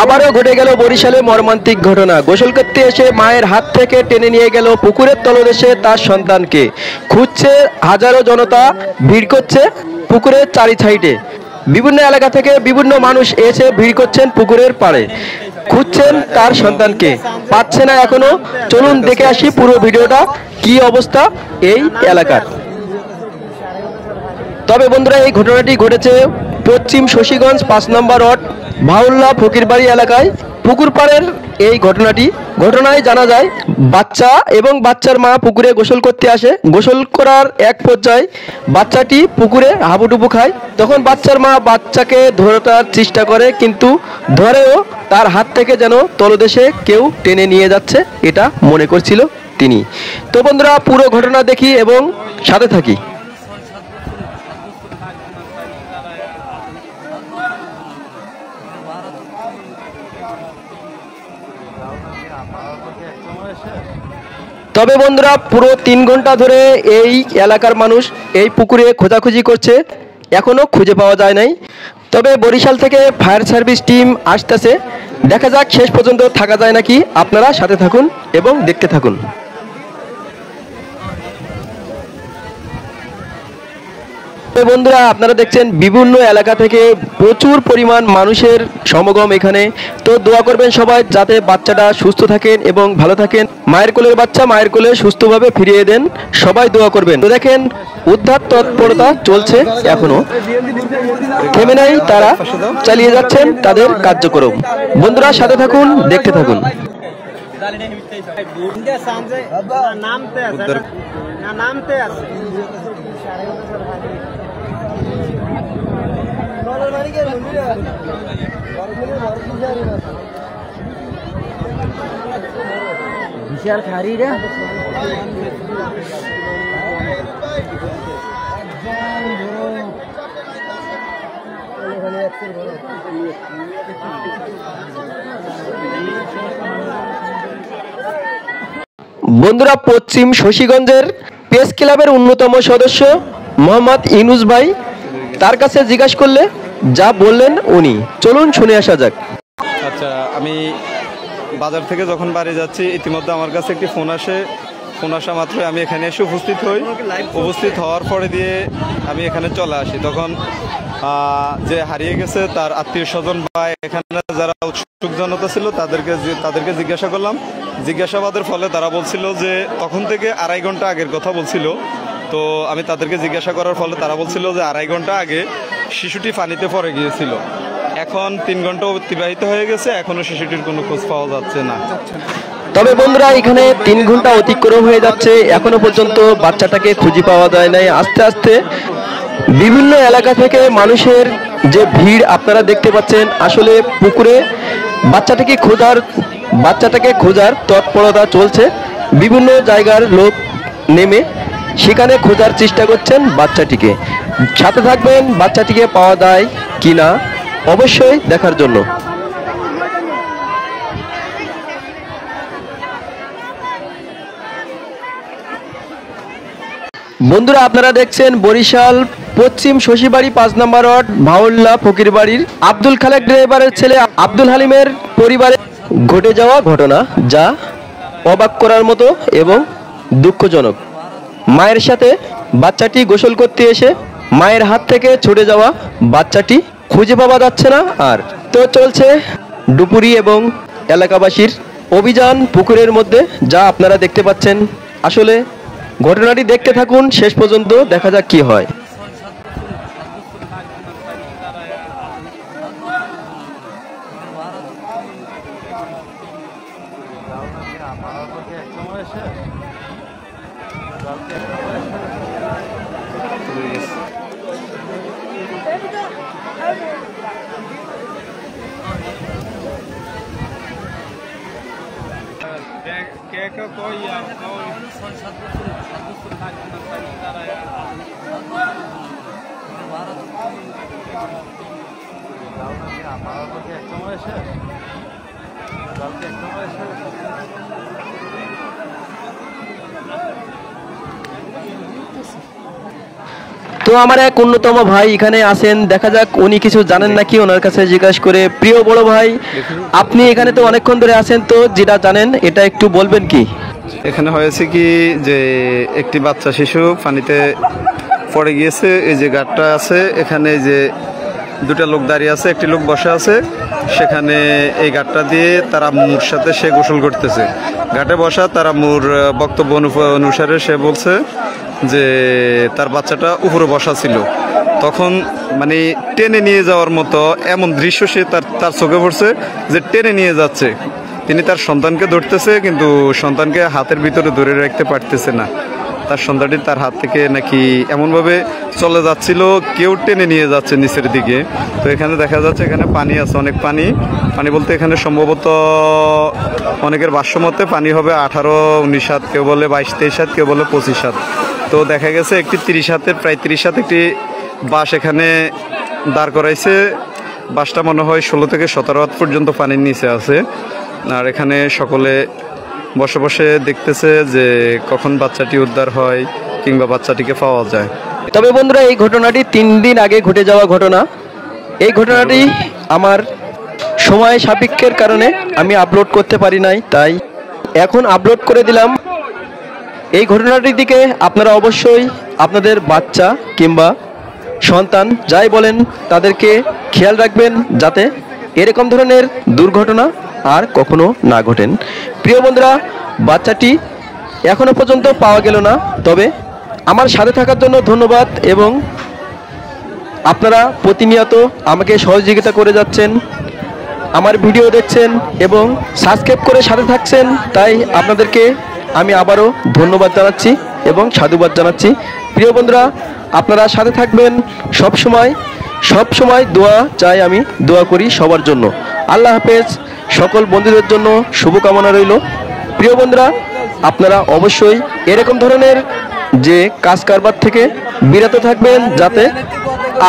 আবারও ঘটে গেল বরিশালে মর্মান্তিক ঘটনা। গোসল করতে এসে মায়ের হাত থেকে টেনে নিয়ে গেল পুকুরের তলদেশে তার সন্তানকে। খুঁজছে হাজারো জনতা, ভিড় করছে পুকুরের চারি সাইডে। বিভিন্ন এলাকা থেকে বিভিন্ন মানুষ এসে ভিড় করছেন পুকুরের পাড়ে, খুঁজছেন তার সন্তানকে, পাচ্ছে না এখনো। চলুন দেখে আসি পুরো ভিডিওটা, কি অবস্থা এই এলাকার। তবে বন্ধুরা, এই ঘটনাটি ঘটেছে পশ্চিম শশীগঞ্জ 5 নম্বর ওয়ার্ড ভাউল্লা ফকিরবাড়ি এলাকায়। পুকুর পাড়ের এই ঘটনায় জানা যায় বাচ্চা এবং বাচ্চার মা পুকুরে গোসল করতে আসে। গোসল করার এক পর্যায়ে বাচ্চাটি পুকুরে হাবুডুবু খায়। তখন বাচ্চার মা বাচ্চাকে ধরার চেষ্টা করে, কিন্তু ধরেও তার হাত থেকে যেন তলদেশে কেউ টেনে নিয়ে যাচ্ছে, এটা মনে করছিল তিনি। তো বন্ধুরা, পুরো ঘটনা দেখি এবং সাথে থাকি। তবে বন্ধুরা, পুরো 3 ঘন্টা ধরে এই এলাকার মানুষ এই পুকুরে খোঁজাখুঁজি করছে, এখনো খুঁজে পাওয়া যায় নাই। তবে বরিশাল থেকে ফায়ার সার্ভিস টিম আসতেছে, দেখা যাক শেষ পর্যন্ত থাকা যায় নাকি। আপনারা সাথে থাকুন এবং দেখতে থাকুন। বন্ধুরা, আপনারা দেখছেন বিভিন্ন এলাকা থেকে প্রচুর পরিমাণ মানুষের সমাগম এখানে। তো দোয়া করবেন সবাই যাতে বাচ্চাটা সুস্থ থাকেন এবং ভালো থাকেন। মায়ের কোলের বাচ্চা মায়ের কোলে সুস্থভাবে ফিরিয়ে দেন, সবাই দোয়া করবেন। তো দেখেন, উদ্ধার তৎপরতা চলছে, এখনো থেমে নাই, তারা চালিয়ে যাচ্ছেন তাদের কার্যক্রম। বন্ধুরা সাথে থাকুন, দেখতে থাকুন। বিশাল খারি রে। বন্ধুরা, পশ্চিম শশীগঞ্জের প্রেস ক্লাবের অন্যতম সদস্য মোহাম্মদ ইউনুস ভাই, তার কাছে জিজ্ঞাসা করলে যা বললেন উনি, চলুন শুনে আসা যাক। আচ্ছা, আমি বাজার থেকে যখন বাড়ি যাচ্ছি, ইতিমধ্যে আমার কাছে একটি ফোন আসে। ফোন আসা মাত্রই আমি এখানে এসে উপস্থিত হই। উপস্থিত হওয়ার পরে দিয়ে আমি এখানে চলে আসি। তখন যে হারিয়ে গেছে তার আত্মীয় স্বজন বা এখানে যারা উৎসুক জনতা ছিল তাদেরকে জিজ্ঞাসা করলাম। জিজ্ঞাসাবাদের ফলে তারা বলছিল যে তখন থেকে 2.5 ঘন্টা আগের কথা বলছিল। তো আমি তাদেরকে জিজ্ঞাসা করার ফলে তারা বলছিল যে 2.5 ঘন্টা আগে শিশুটি পানিতে পড়ে গিয়েছিল। এখন 3 ঘন্টা অতিবাহিত হয়ে গেছে, এখনো শিশুটির কোনো খোঁজ পাওয়া যাচ্ছে না। তবে বন্ধুরা, এখানে 3 ঘন্টা অতিক্রম হয়ে যাচ্ছে, এখনো পর্যন্ত বাচ্চাটাকে খুঁজে পাওয়া যায় নাই। আস্তে আস্তে বিভিন্ন এলাকা থেকে মানুষের যে ভিড় আপনারা দেখতে পাচ্ছেন, আসলে পুকুরে বাচ্চাটাকে খোঁজার তৎপরতা চলছে। বিভিন্ন জায়গার লোক নেমে সেখানে খোঁজার চেষ্টা করছেন বাচ্চাটিকে। সাথে থাকবেন, বাচ্চাটিকে পাওয়া যায় কিনা অবশ্যই দেখার জন্য। বন্ধুরা, আপনারা দেখছেন বরিশাল পশ্চিম শশীবাড়ি 5 নম্বর ওয়ার্ড ভাউল্লা ফকিরবাড়ির আব্দুল খালেক ড্রাইভারের ছেলে আব্দুল হালিমের পরিবারে ঘটে যাওয়া ঘটনা, যা অবাক করার মতো এবং দুঃখজনক। মায়ের সাথে বাচ্চাটি গোসল করতে এসে মায়ের হাত থেকে ছুটে যাওয়া বাচ্চাটি খুঁজে পাওয়া যাচ্ছে না। আর তো চলছে ডুপুরি এবং এলাকাবাসীর অভিযান পুকুরের মধ্যে, যা আপনারা দেখতে পাচ্ছেন। আসলে ঘটনাটি দেখতে থাকুন শেষ পর্যন্ত, দেখা যাক কি হয়। তো আমার এক অন্যতম ভাই এখানে আছেন, দেখা যাক উনি কিছু জানেন নাকি, ওনার কাছে জিজ্ঞাসা করে। প্রিয় বড় ভাই, আপনি এখানে তো অনেকক্ষণ ধরে আছেন, তো যেটা জানেন এটা একটু বলবেন কি? এখানে হয়েছে কি যে একটি বাচ্চা শিশু পানিতে পড়ে গিয়েছে। এই যে ঘাটটা আছে, এখানে যে দুটা লোক দাঁড়িয়ে আছে, একটি লোক বসে আছে। সেখানে এই ঘাটটা দিয়ে তার আম্মুর সাথে সে গোসল করতেছে। ঘাটে বসা তার আম্মুর বক্তব্য অনুসারে সে বলছে যে তার বাচ্চাটা উপরে বসা ছিল। তখন মানে টেনে নিয়ে যাওয়ার মতো এমন দৃশ্য সে তার চোখে পড়ছে যে টেনে নিয়ে যাচ্ছে। তিনি তার সন্তানকে ধরতেছে, কিন্তু সন্তানকে হাতের ভিতরে ধরে রাখতে পারতেছে না। তার সন্তানটি তার হাত থেকে নাকি এমনভাবে চলে যাচ্ছিল, কেউ টেনে নিয়ে যাচ্ছে নিচের দিকে। তো এখানে দেখা যাচ্ছে এখানে পানি আছে, অনেক পানি। পানি বলতে এখানে সম্ভবত অনেকের ভাষ্যমতে পানি হবে 18-19 হাত, কেউ বলে 22-23 হাত, কেউ বলে 25 হাত। তো দেখা গেছে একটি 30 হাতের, প্রায় 30 হাত একটি বাঁশ এখানে দাঁড় করাইছে। বাঁশটা মনে হয় 16 থেকে 17 হাত পর্যন্ত পানির নিচে আছে। আর এখানে সকলে বসে বসে দেখতেছে যে কখন বাচ্চাটি উদ্ধার হয় কিংবা বাচ্চাটিকে পাওয়া যায়। তবে বন্ধুরা, এই ঘটনাটি 3 দিন আগে ঘটে যাওয়া ঘটনা। এই ঘটনাটি আমার সময় সাপেক্ষের কারণে আমি আপলোড করতে পারি নাই, তাই এখন আপলোড করে দিলাম। এই ঘটনাটির দিকে আপনারা অবশ্যই আপনাদের বাচ্চা কিংবা সন্তান যাই বলেন তাদেরকে খেয়াল রাখবেন, যাতে এরকম ধরনের দুর্ঘটনা আর কখনো না ঘটেন। প্রিয় বন্ধুরা, বাচ্চাটি এখনো পর্যন্ত পাওয়া গেল না, তবে আমার সাথে থাকার জন্য ধন্যবাদ। এবং আপনারা প্রতিনিয়ত আমাকে সহযোগিতা করে যাচ্ছেন, আমার ভিডিও দেখছেন এবং সাবস্ক্রাইব করে সাথে থাকছেন, তাই আপনাদেরকে আমি আবারও ধন্যবাদ জানাচ্ছি এবং সাধুবাদ জানাচ্ছি। প্রিয় বন্ধুরা, আপনারা সাথে থাকবেন সব সময় দোয়া চাই, আমি দোয়া করি সবার জন্য। আল্লাহ হাফেজ। সকল বন্ধুদের জন্য শুভকামনা রইল। প্রিয় বন্ধুরা, আপনারা অবশ্যই এরকম ধরনের যে কাজ কারবার থেকে বিরত থাকবেন, যাতে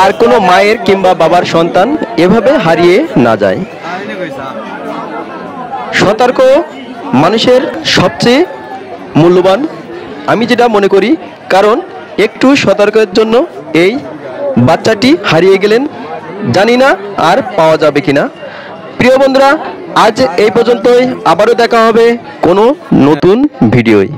আর কোনো মায়ের কিংবা বাবার সন্তান এভাবে হারিয়ে না যায়। সতর্ক মানুষের সবচেয়ে মূল্যবান, আমি যেটা মনে করি, কারণ একটু সতর্কের জন্য এই বাচ্চাটি হারিয়ে গেলেন, জানি না আর পাওয়া যাবে কিনা। প্রিয় বন্ধুরা, আজ এই পর্যন্তই, আবারও দেখা হবে কোনো নতুন ভিডিওয়।